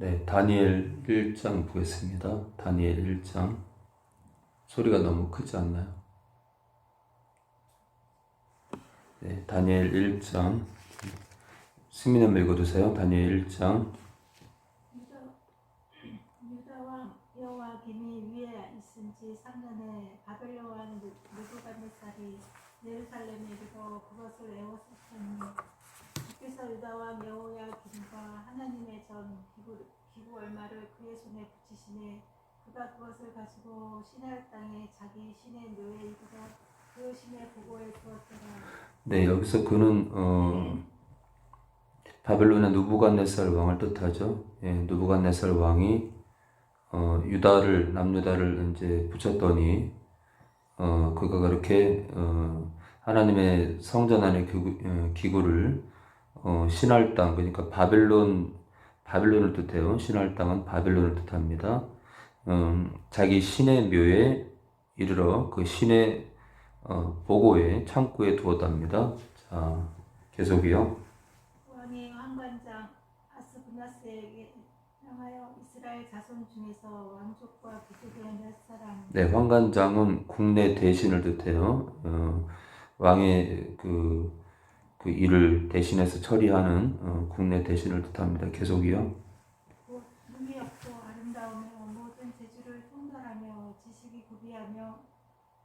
네, 다니엘 1장 보겠습니다. 다니엘 1장. 소리가 너무 크지 않나요? 네, 다니엘 1장. 승민 한번 읽어주세요. 다니엘 1장. 유다 왕 여호와김이 위에 있은 지 3년에 바벨론 왕 느부갓네살이 예루살렘에 이르러 그것을 에워쌌더니 주께서 유다 왕 여호야김과 하나님의 전 기구 얼마를 그의 손에 붙이시니 그가 그것을 가지고 시내할 땅에 자기 시내 묘에 이르러 그 시내 보고에 두었더라. 네, 여기서 그는 바벨론의 누부갓네살 왕을 뜻하죠. 예, 누부갓네살 왕이 남유다를 이제 붙였더니 그가 그렇게 하나님의 성전 안의 기구를 신할 땅, 그러니까 바벨론을 뜻해요. 신할 땅은 바벨론을 뜻합니다. 자기 신의 묘에 이르러 그 신의 보고에 창고에 두었답니다. 자, 계속이요. 왕이 환관장 아스브나스에게 명하여 이스라엘 자손 중에서 왕족과 귀족의 몇 사람. 네, 환관장은 국내 대신을 뜻해요. 왕의 그 일을 대신해서 처리하는 국내 대신을 뜻합니다. 계속이요. 곧 눈이 없고 아름다우며 모든 재주를 통달하며 지식이 구비하며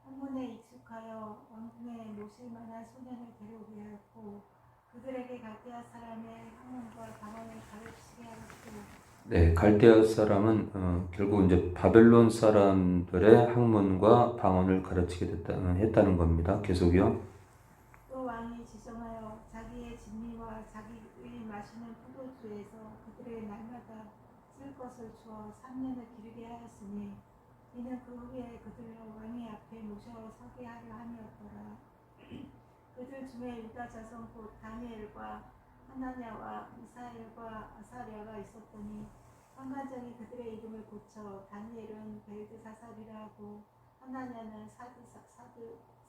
학문에 익숙하여 왕궁에 모실 만한 소년을 데려오게 하였고 그들에게 갈대아 사람의 학문과 방언을 가르치게 하였고. 네, 갈대아 사람은 결국 이제 바벨론 사람들의 학문과 방언을 가르치게 했다는 겁니다. 계속이요. 또 왕이 지정하여 자기의 진미와 자기의 마시는 포도주에서 그들의 날마다 쓸 것을 주어 3년을 기르게 하였으니 이는 그 후에 그들을 왕의 앞에 모셔 서게 하려 함이었더라. 그들 중에 유다 자손 곧 다니엘과 하나냐와 미사엘과 아사랴가 있었더니 환관장이 그들의 이름을 고쳐 다니엘은 벨드사살이라 하고 하나냐는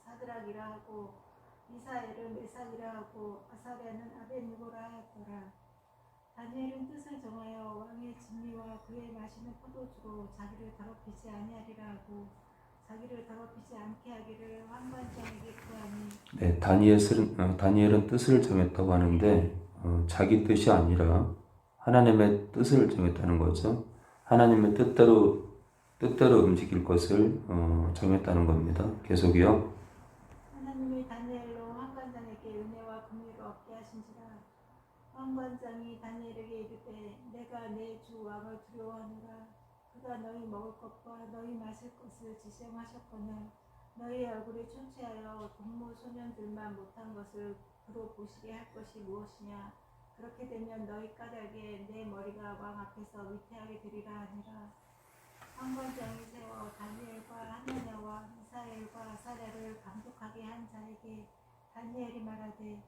사드락이라 하고 미사엘은 메삭이라 하고 아사랴는 아벤느고라 하였더라. 다니엘은 뜻을 정하여 왕의 진미와 그의 마시는 포도주로 자기를 더럽히지 아니하리라 하고 자기를 더럽히지 않게 하기를 환관장에게 구하니. 네, 다니엘은 뜻을 정했다고 하는데 자기 뜻이 아니라 하나님의 뜻을 정했다는 거죠. 하나님의 뜻대로 움직일 것을 정했다는 겁니다. 계속이요. 하나님이 다니엘로 환관장에게 은혜와 긍휼을 얻게 하신지라. 환관장이 다니엘에게 이르되 내가 내 주 왕을 두려워하노라. 그가 너희 먹을 것과 너희 마실 것을 지정하셨거늘 너희 얼굴이 초췌하여 동무 소년들만 못한 것을 그로 보시게 할 것이 무엇이냐. 그렇게 되면 너희 까닭에 내 머리가 왕 앞에서 위태하게 되리라 하니라. 환관장이 세워 다니엘과 하나냐와 미사엘과 아사랴를 감독하게 한 자에게 다니엘이 말하되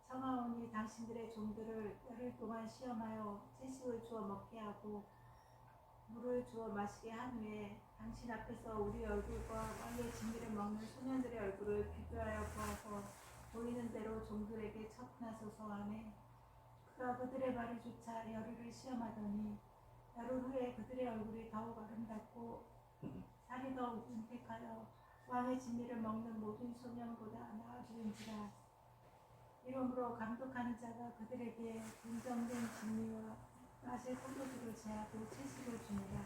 청하오니 당신들의 종들을 열흘 동안 시험하여 채식을 주어 먹게 하고 물을 주어 마시게 한 후에 당신 앞에서 우리 얼굴과 왕의 진미를 먹는 소년들의 얼굴을 비교하여 보아서 보이는 대로 종들에게 첩하소서 하매 그가 그들의 말을 조차 열흘을 시험하더니 열흘 후에 그들의 얼굴이 더욱 아름답고 살이 더욱 윤택하여 왕의 진미를 먹는 모든 소년보다 나아지는지라. 이러므로 감독하는 자가 그들에게 분정된 진미와 마실 포도주를 제하고 채식을 주니라.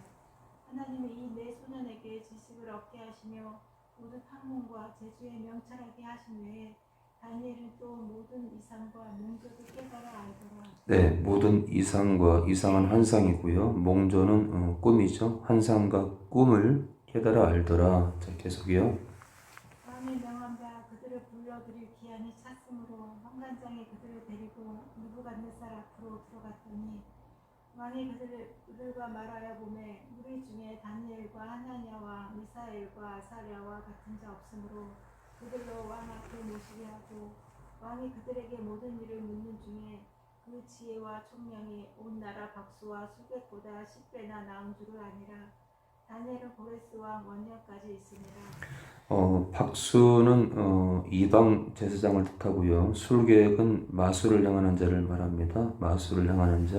하나님이 이 네 소년에게 지식을 얻게 하시며 모든 학문과 재주에 명철하게 하신 외에 다니엘은 또 모든 이상과 몽조도 깨달아 알더라. 네, 모든 이상은 환상이고요. 몽조는 꿈이죠. 환상과 꿈을 깨달아 알더라. 자, 계속이요. 왕이 명한 바 그들을 불러들일 기한이 찼으므로 환관장이 그들을 데리고 느부갓네살 앞으로 들어갔더니 왕이 그들과 말하여 보매 무리 중에 다니엘과 하나냐와 미사엘과 아사랴와 같은 자 없으므로 그들로 왕 앞에 모시게 하고 왕이 그들에게 모든 일을 묻는 중에 그 지혜와 총명이 온 나라 박수와 수백보다 10배나 나은 줄을 아니라. 다니엘은 고레스 왕 원년까지 있으니라. 박수는 이방 제사장을 뜻하고요. 술객은 마술을 행하는 자를 말합니다. 마술을 행하는 자.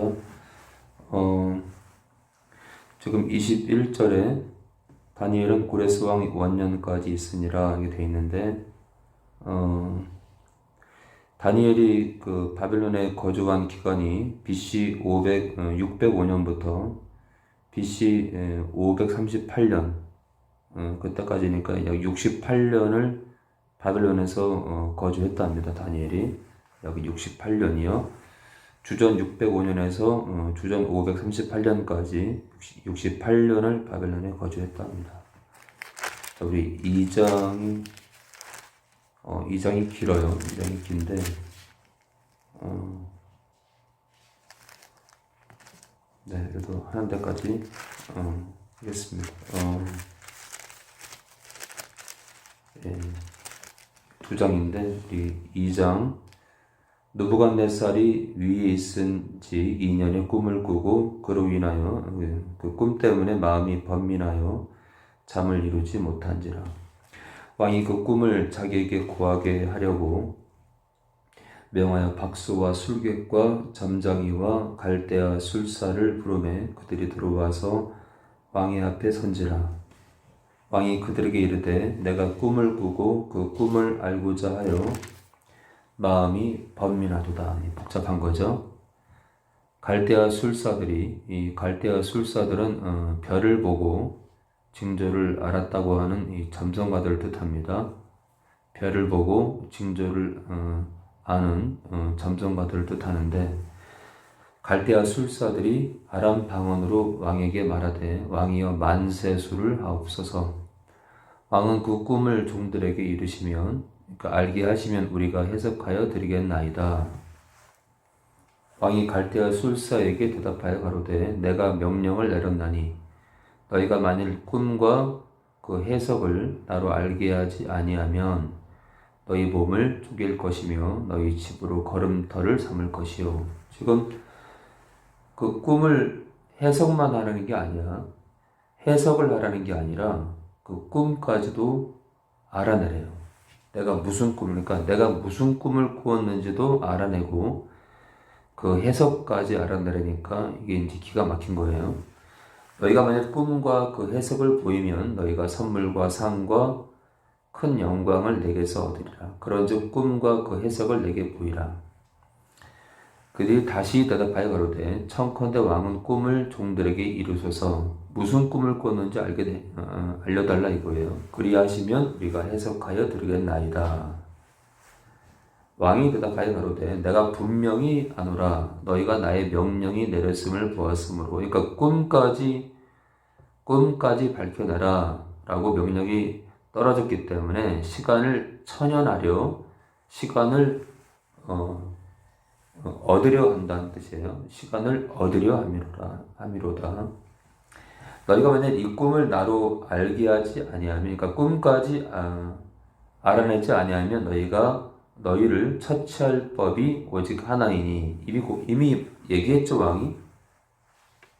지금 21절에 다니엘은 고레스 왕 원년까지 있으니라 이게 돼 있는데, 다니엘이 그 바벨론에 거주한 기간이 BC 605년부터 BC 538년, 그때까지니까 약 68년을 바벨론에서 거주했답니다. 다니엘이 약 68년이요. 주전 605년에서 주전 538년까지 68년을 바벨론에 거주했답니다. 자, 우리 2장이 길어요. 2장이 긴데, 네, 그래도 하는 데까지 하겠습니다. 예, 2장인데, 우리 2장. 느부갓네살이 위에 있은 지 2년의 꿈을 꾸고 그로 인하여 그 꿈 때문에 마음이 번민하여 잠을 이루지 못한지라. 왕이 그 꿈을 자기에게 구하게 하려고 명하여 박수와 술객과 점장이와 갈대아 술사를 부르매 그들이 들어와서 왕의 앞에 선지라. 왕이 그들에게 이르되 내가 꿈을 꾸고 그 꿈을 알고자 하여 마음이 번민하도다. 복잡한 거죠. 갈대아 술사들이, 이 갈대아 술사들은 별을 보고 징조를 알았다고 하는 이 점성가들을 뜻합니다. 별을 보고 징조를 아는 점성가들을 뜻하는데, 갈대아 술사들이 아람 방언으로 왕에게 말하되 왕이여 만세수를 하옵소서. 왕은 그 꿈을 종들에게 이르시면, 그러니까 알게 하시면 우리가 해석하여 드리겠나이다. 왕이 갈대아 술사에게 대답하여 가로되 내가 명령을 내렸나니 너희가 만일 꿈과 그 해석을 나로 알게 하지 아니하면 너희 몸을 죽일 것이며 너희 집으로 걸음터를 삼을 것이요. 지금 그 꿈을 해석만 하라는 게 아니야. 해석을 하라는 게 아니라 그 꿈까지도 알아내래요. 내가 무슨 꿈을 꾸었는지도 알아내고 그 해석까지 알아내려니까 이게 이제 기가 막힌 거예요. 너희가 만약 꿈과 그 해석을 보이면 너희가 선물과 상과 큰 영광을 내게서 얻으리라. 그런즉 꿈과 그 해석을 내게 보이라. 그들이 다시 대답하여 가로되 청컨대 왕은 꿈을 종들에게 이루소서. 무슨 꿈을 꿨는지 알려달라 이거예요. 그리하시면 우리가 해석하여 드리겠나이다. 왕이 대답하여 가로되 내가 분명히 아노라. 너희가 나의 명령이 내렸음을 보았으므로. 그러니까 꿈까지 밝혀내라 라고 명령이 떨어졌기 때문에 시간을 천연하려, 시간을 얻으려 한다는 뜻이에요. 시간을 얻으려 함이로다. 너희가 만약 이 꿈을 나로 알게 하지 아니하면, 그러니까 꿈까지 알아내지 아니하면 너희를 처치할 법이 오직 하나이니. 이미 얘기했죠, 왕이.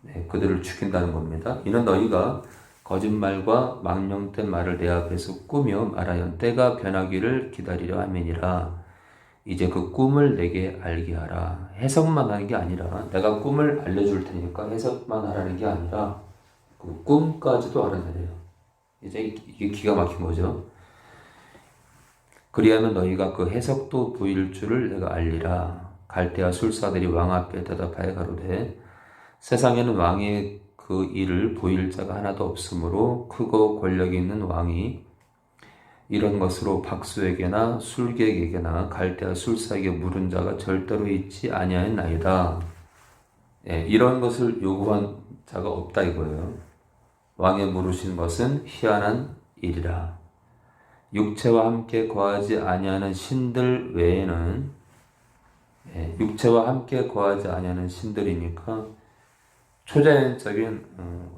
네, 그들을 죽인다는 겁니다. 이는 너희가 거짓말과 망령된 말을 내 앞에서 꾸며 말하여 때가 변하기를 기다리려 함이니라. 이제 그 꿈을 내게 알게 하라. 해석만 하는 게 아니라, 내가 꿈을 알려줄 테니까 해석만 하라는 게 아니라 그 꿈까지도 알아내래요. 이제 이게 기가 막힌 거죠. 그리하면 너희가 그 해석도 보일 줄을 내가 알리라. 갈대아 술사들이 왕 앞에 대답하여 가로되 세상에는 왕의 그 일을 보일 자가 하나도 없으므로 크고 권력이 있는 왕이 이런 것으로 박수에게나 술객에게나 갈대아 술사에게 물은 자가 절대로 있지 아니하였나이다. 예, 이런 것을 요구한 자가 없다 이거예요. 왕의 물으신 것은 희한한 일이라. 육체와 함께 거하지 아니하는 신들 외에는, 육체와 함께 거하지 아니하는 신들이니까 초자연적인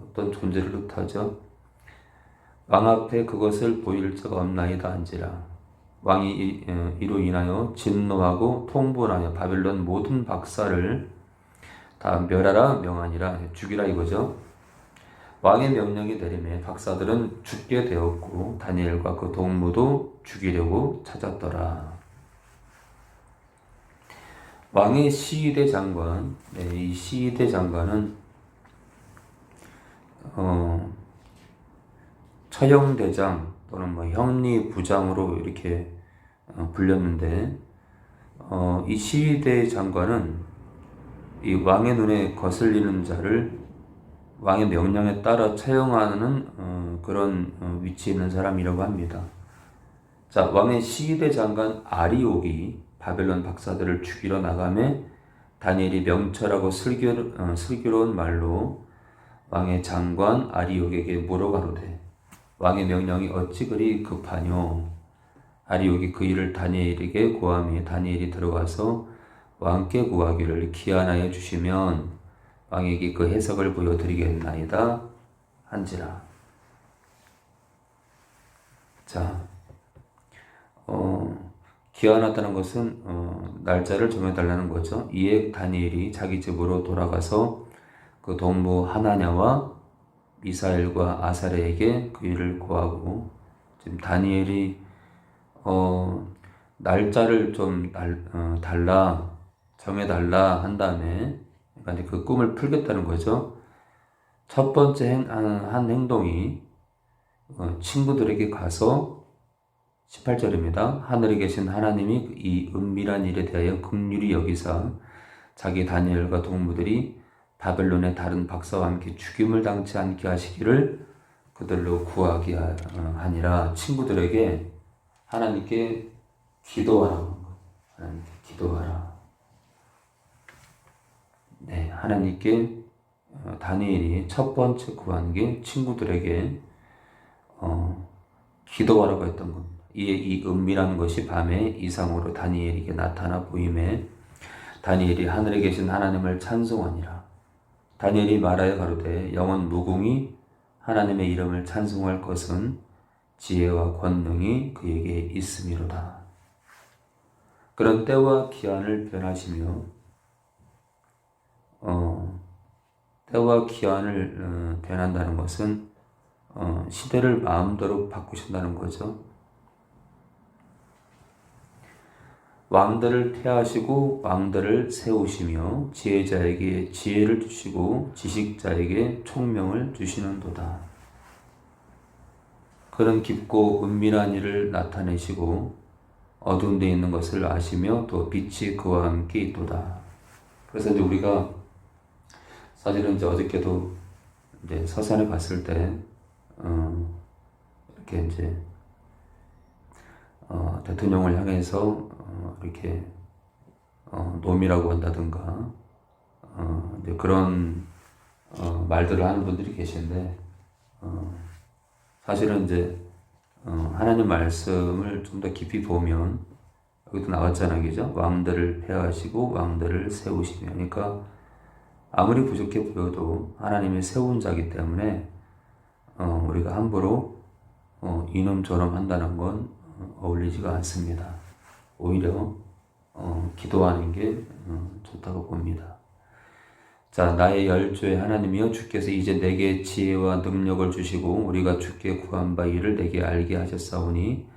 어떤 존재를 뜻하죠. 왕 앞에 그것을 보일 자가 없나이다 한지라. 왕이 이로 인하여 진노하고 통분하여 바벨론 모든 박사를 다 멸하라 명하니라. 죽이라 이거죠. 왕의 명령이 내림에 박사들은 죽게 되었고 다니엘과 그 동무도 죽이려고 찾았더라. 왕의 시위대 장관, 이 시위대 장관은 처형대장 또는 뭐 형리부장으로 이렇게 불렸는데, 이 시위대 장관은 이 왕의 눈에 거슬리는 자를 왕의 명령에 따라 처형하는 그런 위치에 있는 사람이라고 합니다. 자, 왕의 시위대 장관 아리옥이 바벨론 박사들을 죽이러 나가매 다니엘이 명철하고 슬기로운 말로 왕의 장관 아리옥에게 물어가로되 왕의 명령이 어찌 그리 급하뇨? 아리옥이 그 일을 다니엘에게 고하며 다니엘이 들어가서 왕께 구하기를 기한하여 주시면 왕에게 그 해석을 보여드리겠나이다 한지라. 자, 기한하다는 것은 날짜를 정해달라는 거죠. 이에 다니엘이 자기 집으로 돌아가서 그 동무 하나냐와 미사엘과 아사레에게 그 일을 고하고, 지금 다니엘이 날짜를 좀 정해달라 한 다음에 그러니까 그 꿈을 풀겠다는 거죠. 첫 번째 한 행동이 친구들에게 가서 18절입니다. 하늘에 계신 하나님이 이 은밀한 일에 대하여 긍휼히 여기사 자기 다니엘과 동무들이 바벨론의 다른 박사와 함께 죽임을 당치 않게 하시기를 그들로 구하게 하니라. 친구들에게 하나님께 기도하라고. 하나님께 기도하라. 네, 하나님께 다니엘이 첫 번째 구한 게 친구들에게 기도하라고 했던 겁니다. 이에 이 은밀한 것이 밤에 이상으로 다니엘에게 나타나 보임에 다니엘이 하늘에 계신 하나님을 찬송하니라. 다니엘이 말하여 가로되 영원 무궁히 하나님의 이름을 찬송할 것은 지혜와 권능이 그에게 있음이로다. 그런 때와 기한을 변하시며 때와 기한을 변한다는 것은 시대를 마음대로 바꾸신다는 거죠. 왕들을 태하시고 왕들을 세우시며 지혜자에게 지혜를 주시고 지식자에게 총명을 주시는도다. 그런 깊고 은밀한 일을 나타내시고 어두운 데 있는 것을 아시며 또 빛이 그와 함께 있도다. 그래서 이제 우리가 사실은 이제 어저께도 이제 서산에 갔을 때 이렇게 이제 대통령을 향해서 이렇게 놈이라고 한다든가 이제 그런 말들을 하는 분들이 계신데 사실은 이제 하나님 말씀을 좀 더 깊이 보면 여기도 나왔잖아요, 그죠? 왕들을 폐하시고 왕들을 세우시며, 그러니까 아무리 부족해 보여도 하나님이 세운 자기 때문에 우리가 함부로 이놈 저놈 한다는 건 어울리지가 않습니다. 오히려 기도하는 게 좋다고 봅니다. 자, 나의 열조의 하나님이여 주께서 이제 내게 지혜와 능력을 주시고 우리가 주께 구한 바 일을 내게 알게 하셨사오니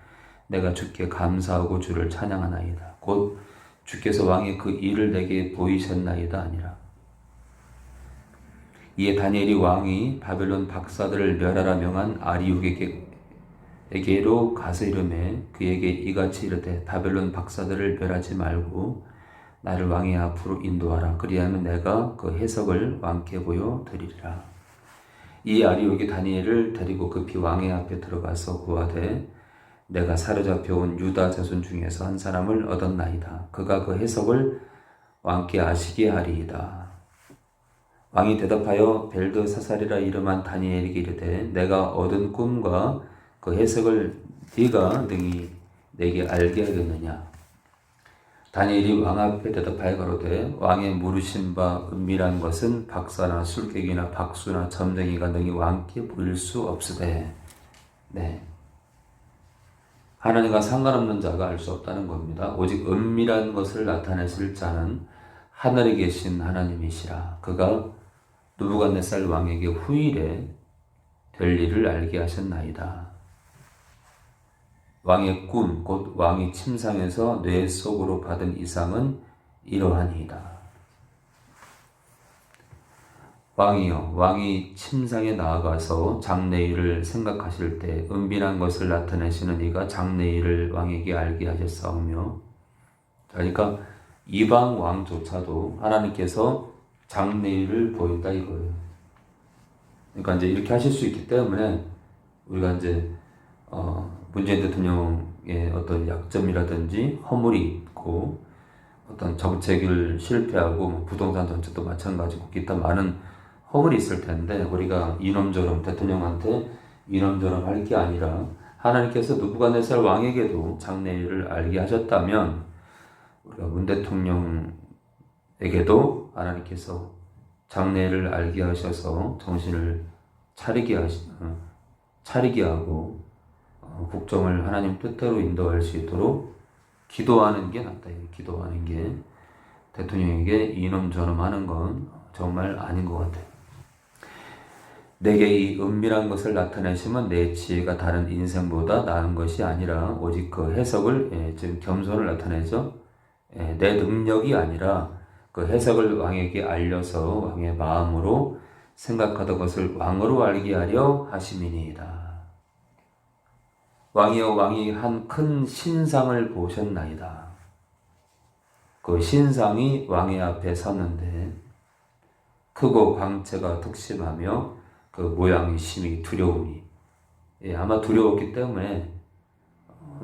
내가 주께 감사하고 주를 찬양하나이다. 곧 주께서 왕의 그 일을 내게 보이셨나이다 아니라. 이에 다니엘이 왕이 바벨론 박사들을 멸하라 명한 아리욱에게로 가서 이르매 그에게 이같이 이르되 바벨론 박사들을 멸하지 말고 나를 왕의 앞으로 인도하라. 그리하면 내가 그 해석을 왕께 보여드리리라. 이 아리옥이 다니엘을 데리고 급히 왕의 앞에 들어가서 구하되 내가 사로잡혀온 유다 자손 중에서 한 사람을 얻었나이다. 그가 그 해석을 왕께 아시게 하리이다. 왕이 대답하여 벨드사살이라 이름한 다니엘에게 이르되 내가 얻은 꿈과 그 해석을 네가 능히 내게 알게 하겠느냐. 다니엘이 왕 앞에 대답하여 가로되 왕의 물으신 바 은밀한 것은 박사나 술객이나 박수나 점쟁이가 능히 왕께 보일 수 없으되. 네, 하나님과 상관없는 자가 알 수 없다는 겁니다. 오직 은밀한 것을 나타내실 자는 하늘에 계신 하나님이시라. 그가 느부갓네살 왕에게 후일에 될 일을 알게 하셨나이다. 왕의 꿈, 곧 왕이 침상에서 뇌 속으로 받은 이상은 이러하니이다. 왕이여, 왕이 침상에 나아가서 장래일을 생각하실 때 은빈한 것을 나타내시는 이가 장래일을 왕에게 알게 하셨사오며. 그러니까 이방 왕조차도 하나님께서 장래일을 보인다 이거예요. 그러니까 이제 이렇게 하실 수 있기 때문에 우리가 이제 문재인 대통령의 어떤 약점이라든지 허물이 있고 어떤 정책을 실패하고 부동산 정책도 마찬가지고 기타 많은 허물이 있을 텐데 우리가 이놈저놈 대통령한테 이놈저놈 할 게 아니라 하나님께서 느부갓네살 왕에게도 장래일을 알게 하셨다면 우리가 문 대통령에게도 하나님께서 장래일을 알게 하셔서 정신을 차리게 하고 국정을 하나님 뜻대로 인도할 수 있도록 기도하는 게 낫다. 기도하는 게 대통령에게 이놈저놈 하는 건 정말 아닌 것 같아요. 내게 이 은밀한 것을 나타내시면 내 지혜가 다른 인생보다 나은 것이 아니라 오직 그 해석을 즉 겸손을 나타내죠. 내 능력이 아니라 그 해석을 왕에게 알려서 왕의 마음으로 생각하던 것을 왕으로 알게 하려 하심이니이다. 왕이여, 왕이 한 큰 신상을 보셨나이다. 그 신상이 왕의 앞에 섰는데 크고 광채가 특심하며 그 모양이 심히 두려우니, 아마 두려웠기 때문에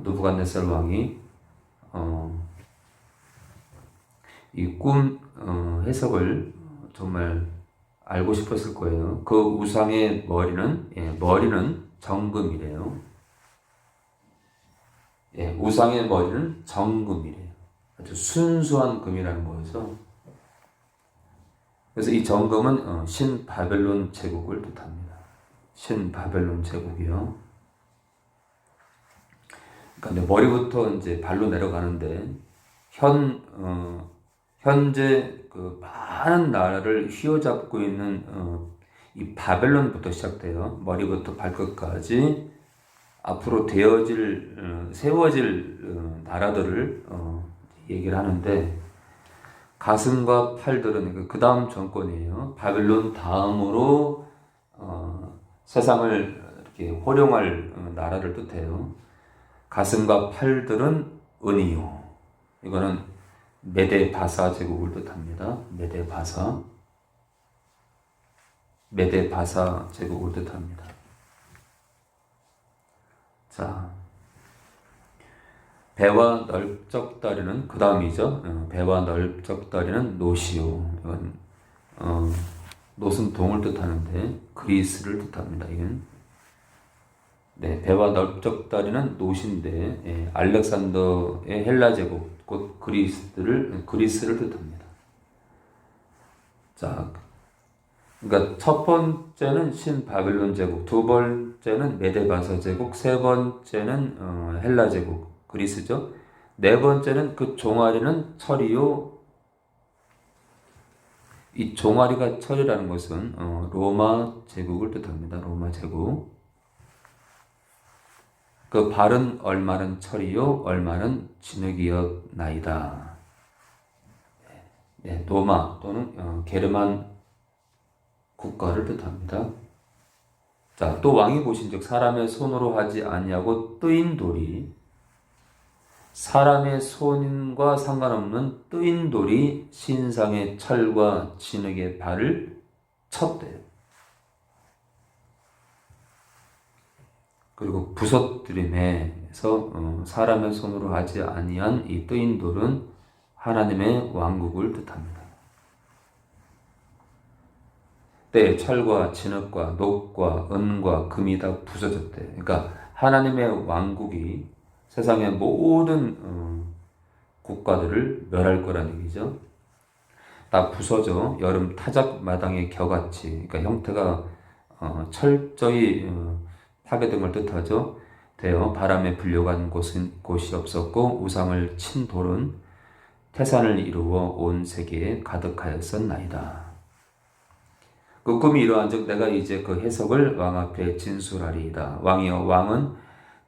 느부갓네살 왕이 이 꿈 해석을 정말 알고 싶었을 거예요. 그 우상의 머리는 정금이래요. 우상의 머리는 정금이래요. 아주 순수한 금이라는 거죠. 그래서 이 정금은 신바벨론 제국을 뜻합니다. 신바벨론 제국이요. 그러니까 머리부터 이제 발로 내려가는데 현재 그 많은 나라를 휘어잡고 있는 이 바벨론부터 시작돼요. 머리부터 발끝까지 앞으로 세워질 나라들을 얘기를 하는데 가슴과 팔들은 그 다음 정권이에요. 바벨론 다음으로 세상을 이렇게 호령할 나라를 뜻해요. 가슴과 팔들은 은이요. 이거는 메데바사 제국을 뜻합니다. 메데바사 제국을 뜻합니다. 자, 배와 넓적다리는 그 다음이죠. 배와 넓적다리는 노시오. 이건 노은 동을 뜻하는데 그리스를 뜻합니다. 이건 배와 넓적다리는 노신데 알렉산더의 헬라 제국 곧 그리스를 뜻합니다. 자, 그러니까 첫 번째는 신바벨론 제국, 두 번째는 메데바사 제국, 세 번째는 헬라 제국 그리스죠. 네 번째는 그 종아리는 철이요. 이 종아리가 철이라는 것은 로마 제국을 뜻합니다. 로마 제국. 그 발은 얼마는 철이요, 얼마는 진흙이었나이다. 로마 또는 게르만 국가를 뜻합니다. 자, 또 왕이 보신즉 사람의 손으로 하지 아니하고 뜨인 돌이, 사람의 손과 상관없는 뜨인 돌이 신상의 철과 진흙의 발을 쳤대요. 그리고 부서뜨림에서 사람의 손으로 하지 아니한 이 뜨인 돌은 하나님의 왕국을 뜻합니다. 때 철과 진흙과 녹과 은과 금이 다 부서졌대. 그러니까 하나님의 왕국이 세상의 모든 국가들을 멸할 거라는 얘기죠. 다 부서져 여름 타작 마당의 겨같이, 그러니까 형태가 철저히 파괴된 걸 뜻하죠. 되어 바람에 불려간 곳이 없었고 우상을 친 돌은 태산을 이루어 온 세계에 가득하였었나이다. 그 꿈이 이러한즉 내가 이제 그 해석을 왕 앞에 진술하리이다. 왕이여, 왕은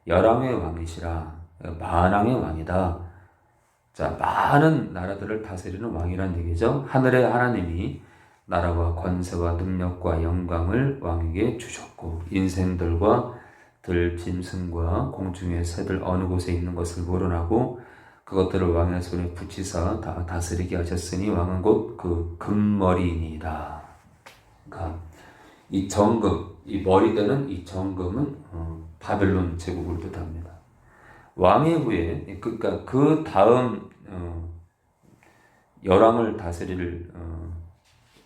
열왕의 왕이시라. 만왕의 왕이다. 자, 많은 나라들을 다스리는 왕이란 얘기죠. 하늘의 하나님이 나라와 권세와 능력과 영광을 왕에게 주셨고 인생들과 들, 짐승과 공중의 새들 어느 곳에 있는 것을 물어나고 그것들을 왕의 손에 붙이사 다 다스리게 하셨으니 왕은 곧 그 금머리이니이다. 그러니까 이 정금, 이 머리 되는 이 정금은 바벨론 제국을 뜻합니다. 왕의 후에 그러니까 그 다음 열왕을 다스릴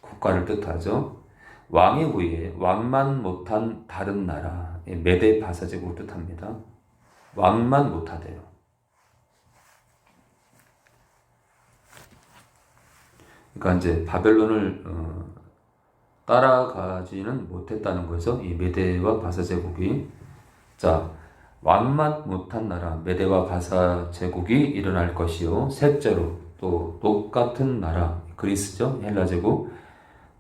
국가를 뜻하죠. 왕의 후에 왕만 못한 다른 나라, 메데 바사 제국을 뜻합니다. 왕만 못하대요. 그러니까 이제 바벨론을 따라가지는 못했다는 거죠. 이 메데와 바사 제국이. 자, 왕만 못한 나라 메데와 바사 제국이 일어날 것이요. 셋째로 또 녹 같은 나라 그리스죠. 헬라 제국.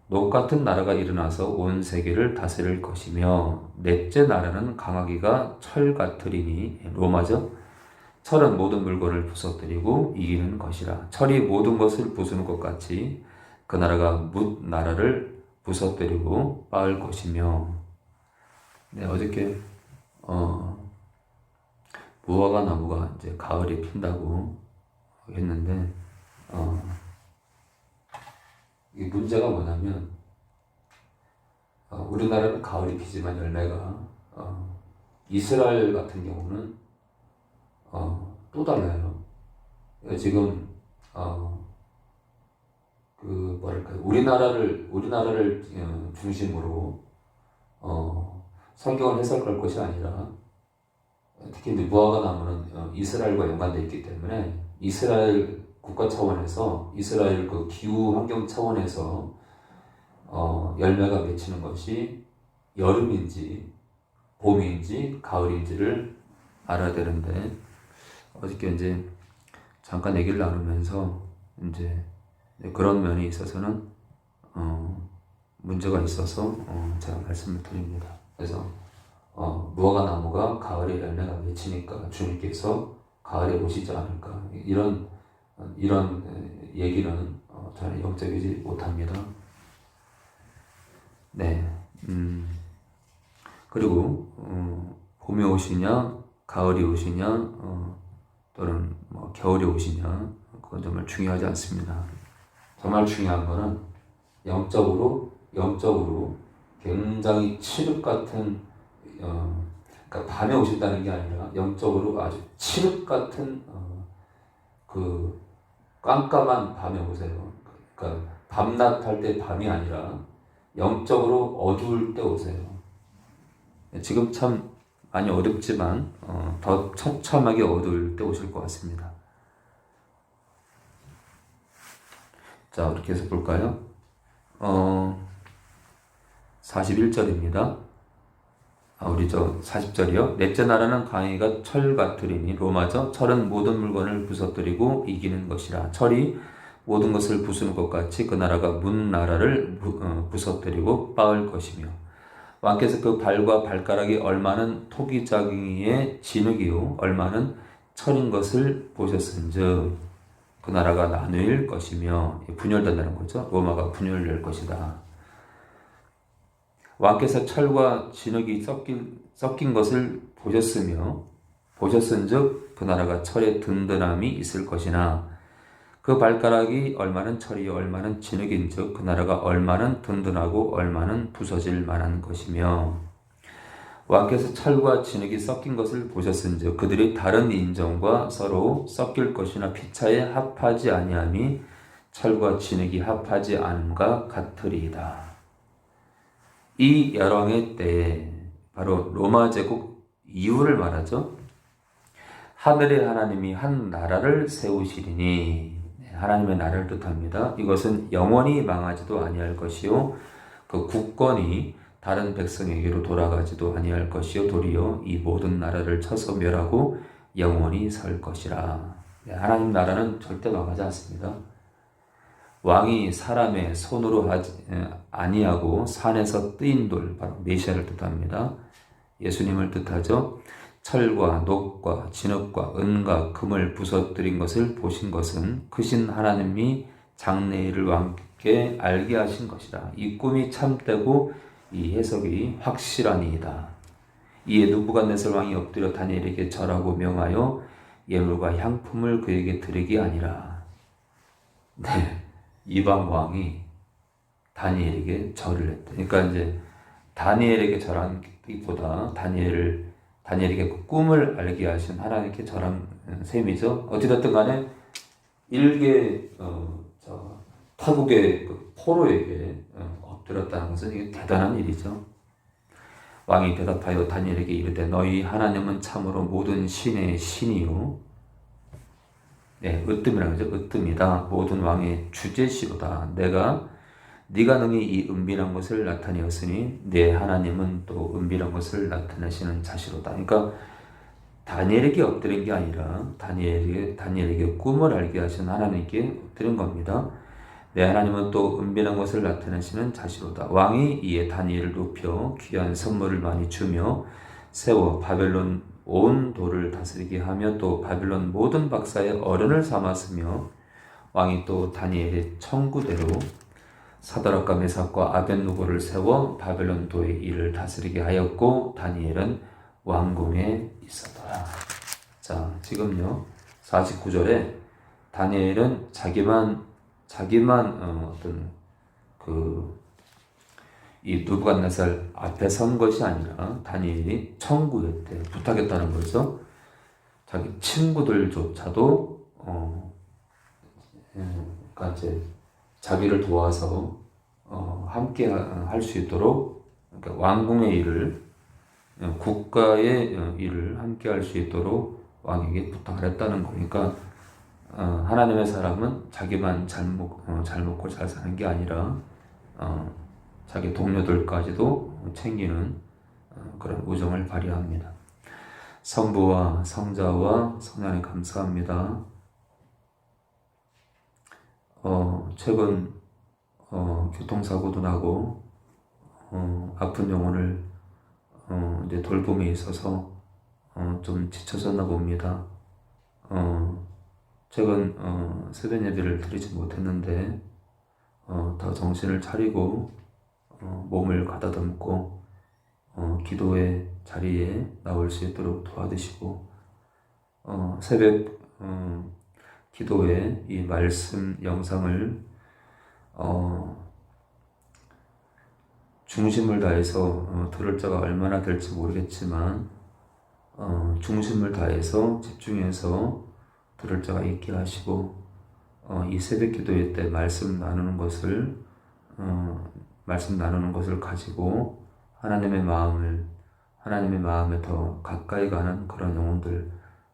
녹 같은 나라가 일어나서 온 세계를 다스릴 것이며 넷째 나라는 강하기가 철 같으리니 로마죠. 철은 모든 물건을 부서뜨리고 이기는 것이라. 철이 모든 것을 부수는 것 같이 그 나라가 뭇 나라를 부서뜨리고 빻을 것이며. 네, 어저께 무화과 나무가 이제 가을에 핀다고 했는데 이 문제가 뭐냐면 우리나라는 가을이 피지만 열매가 이스라엘 같은 경우는 또 달라요. 지금 그 뭐랄까 우리나라를 중심으로 성경을 해석할 것이 아니라 특히 이제 무화과 나무는 이스라엘과 연관되어 있기 때문에 이스라엘 국가 차원에서 이스라엘 그 기후 환경 차원에서 열매가 맺히는 것이 여름인지 봄인지 가을인지를 알아야 되는데 어저께 이제 잠깐 얘기를 나누면서 이제 그런 면에 있어서는 문제가 있어서 제가 말씀을 드립니다. 그래서 무화과 나무가 가을에 열매가 맺히니까 주님께서 가을에 오시지 않을까 이런 얘기는 저는 영적이지 못합니다. 네, 그리고 봄이 오시냐 가을이 오시냐 또는 뭐 겨울이 오시냐 그건 정말 중요하지 않습니다. 정말 중요한 거는 영적으로 굉장히 칠흑 같은 그러니까 밤에 오신다는 게 아니라 영적으로 아주 칠흑 같은 그 깜깜한 밤에 오세요. 그러니까 밤낮 할 때 밤이 아니라 영적으로 어두울 때 오세요. 지금 참 많이 어둡지만 더 처참하게 어두울 때 오실 것 같습니다. 자, 이렇게 해서 볼까요? 41절입니다. 우리 40절이요. 넷째 나라는 강해가 철 같으리니 로마죠. 철은 모든 물건을 부서뜨리고 이기는 것이라. 철이 모든 것을 부수는 것 같이 그 나라가 문 나라를 부서뜨리고 빻을 것이며 왕께서 그 발과 발가락이 얼마는 토기장이의 진흙이요 얼마는 철인 것을 보셨은즉 그 나라가 나누일 것이며 분열된다는 거죠. 로마가 분열될 것이다. 왕께서 철과 진흙이 섞인 것을 보셨은즉 그 나라가 철의 든든함이 있을 것이나 그 발가락이 얼마는 철이요 얼마는 진흙인즉 그 나라가 얼마는 든든하고 얼마는 부서질 만한 것이며 왕께서 철과 진흙이 섞인 것을 보셨은즉 그들이 다른 인정과 서로 섞일 것이나 피차에 합하지 아니함이 철과 진흙이 합하지 않음과 같으리이다. 이 열왕의 때에 바로 로마 제국 이후를 말하죠. 하늘의 하나님이 한 나라를 세우시리니 하나님의 나라를 뜻합니다. 이것은 영원히 망하지도 아니할 것이요 그 국권이 다른 백성에게로 돌아가지도 아니할 것이요 도리어 이 모든 나라를 쳐서 멸하고 영원히 설 것이라. 하나님 나라는 절대 망하지 않습니다. 왕이 사람의 손으로 하지 아니하고 산에서 뜨인 돌 바로 메시아를 뜻합니다. 예수님을 뜻하죠. 철과 녹과 진흙과 은과 금을 부서뜨린 것을 보신 것은 크신 하나님이 장래일을 게 알게 하신 것이라. 이 꿈이 참되고 이 해석이 확실하니이다. 이에 느부갓네살 왕이 엎드려 다니엘에게 절하고 명하여 예물과 향품을 그에게 드리기 아니라. 네, 이방 왕이 다니엘에게 절을 했대. 그러니까 이제 다니엘에게 절하기보다 다니엘에게 그 꿈을 알게 하신 하나님께 절한 셈이죠. 어찌됐든 간에 일개 타국의 그 포로에게 엎드렸다는 것은 이게 대단한 일이죠. 왕이 대답하여 다니엘에게 이르되 너희 하나님은 참으로 모든 신의 신이요. 네, 으뜸이라는 거죠. 으뜸이다. 모든 왕의 주제시로다. 네가 능히 이 은밀한 것을 나타내었으니 내 하나님은 또 은밀한 것을 나타내시는 자시로다. 그러니까 다니엘에게 엎드린 게 아니라 다니엘에게 꿈을 알게 하신 하나님께 엎드린 겁니다. 내 하나님은 또 은밀한 것을 나타내시는 자시로다. 왕이 이에 다니엘을 높여 귀한 선물을 많이 주며 세워 바벨론 온 도를 다스리게 하며 또 바벨론 모든 박사의 어른을 삼았으며 왕이 또 다니엘의 청구대로 사드락과 메삭과 아벳누고를 세워 바벨론 도의 일을 다스리게 하였고 다니엘은 왕궁에 있었더라. 자, 지금요 49절에 다니엘은 자기만 어떤 이 느부갓네살 앞에 선 것이 아니라 다니엘이 청구했대, 부탁했다는 거죠. 자기 친구들조차도 그러니까 이제 자기를 도와서 함께 할 수 있도록, 그러니까 왕궁의 일을, 국가의 일을 함께 할 수 있도록 왕에게 부탁을 했다는 거니까 하나님의 사람은 자기만 잘 먹고 잘 사는 게 아니라 자기 동료들까지도 챙기는 그런 우정을 발휘합니다. 성부와 성자와 성령에 감사합니다. 최근 교통사고도 나고 아픈 영혼을 이제 돌봄에 있어서 좀 지쳐졌나 봅니다. 최근 새벽 예배를 드리지 못했는데 더 정신을 차리고 몸을 가다듬고 기도의 자리에 나올 수 있도록 도와주시고 새벽 기도의 이 말씀 영상을 중심을 다해서 들을 자가 얼마나 될지 모르겠지만 중심을 다해서 집중해서 들을 자가 있게 하시고 이 새벽 기도회 때 말씀 나누는 것을 가지고 하나님의 마음에 더 가까이 가는 그런 영혼들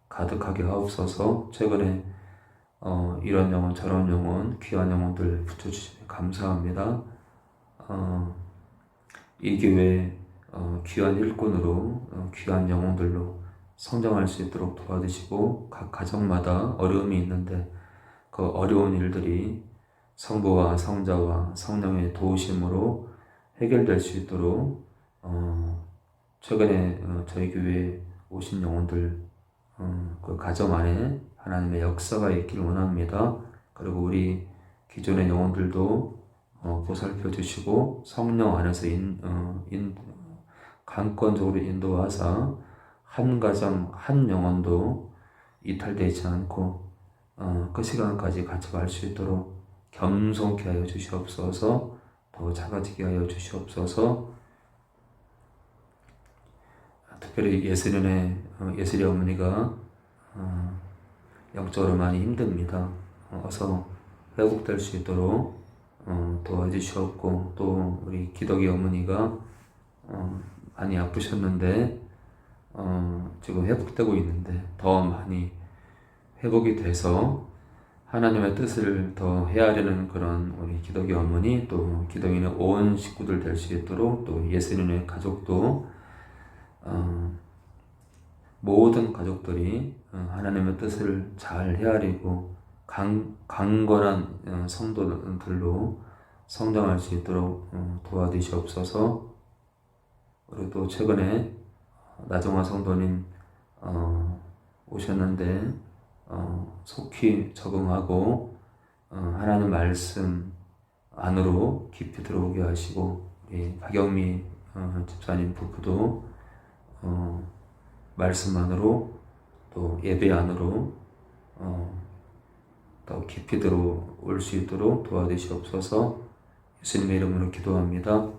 가득하게 하옵소서. 최근에 이런 영혼 저런 영혼 귀한 영혼들 붙여주시면 감사합니다. 이 교회 귀한 일꾼으로 귀한 영혼들로 성장할 수 있도록 도와주시고 각 가정마다 어려움이 있는데 그 어려운 일들이 성부와 성자와 성령의 도우심으로 해결될 수 있도록 최근에 저희 교회에 오신 영혼들 그 가정 안에 하나님의 역사가 있기를 원합니다. 그리고 우리 기존의 영혼들도 보살펴 주시고 성령 안에서 강권적으로 인도하사 한 가정 한 영혼도 이탈되지 않고 그 시간까지 같이 갈 수 있도록 겸손케 하여 주시옵소서. 더 작아지게 하여 주시옵소서. 특별히 예슬이 어머니가 영적으로 많이 힘듭니다. 어서 회복될 수 있도록 도와주시옵고 또 우리 기덕이 어머니가 많이 아프셨는데 지금 회복되고 있는데 더 많이 회복이 돼서 하나님의 뜻을 더 헤아리는 그런 우리 기덕이 어머니 또 기덕이네 온 식구들 될 수 있도록 또 예슬이네 가족도 모든 가족들이 하나님의 뜻을 잘 헤아리고 강건한 성도들로 성장할 수 있도록 도와주시옵소서. 그리고 또 최근에 나정화 성도님 오셨는데 속히 적응하고 하나님 말씀 안으로 깊이 들어오게 하시고, 우리 박영미 집사님 부부도 말씀 안으로 또 예배 안으로 더 깊이 들어올 수 있도록 도와주시옵소서. 예수님의 이름으로 기도합니다.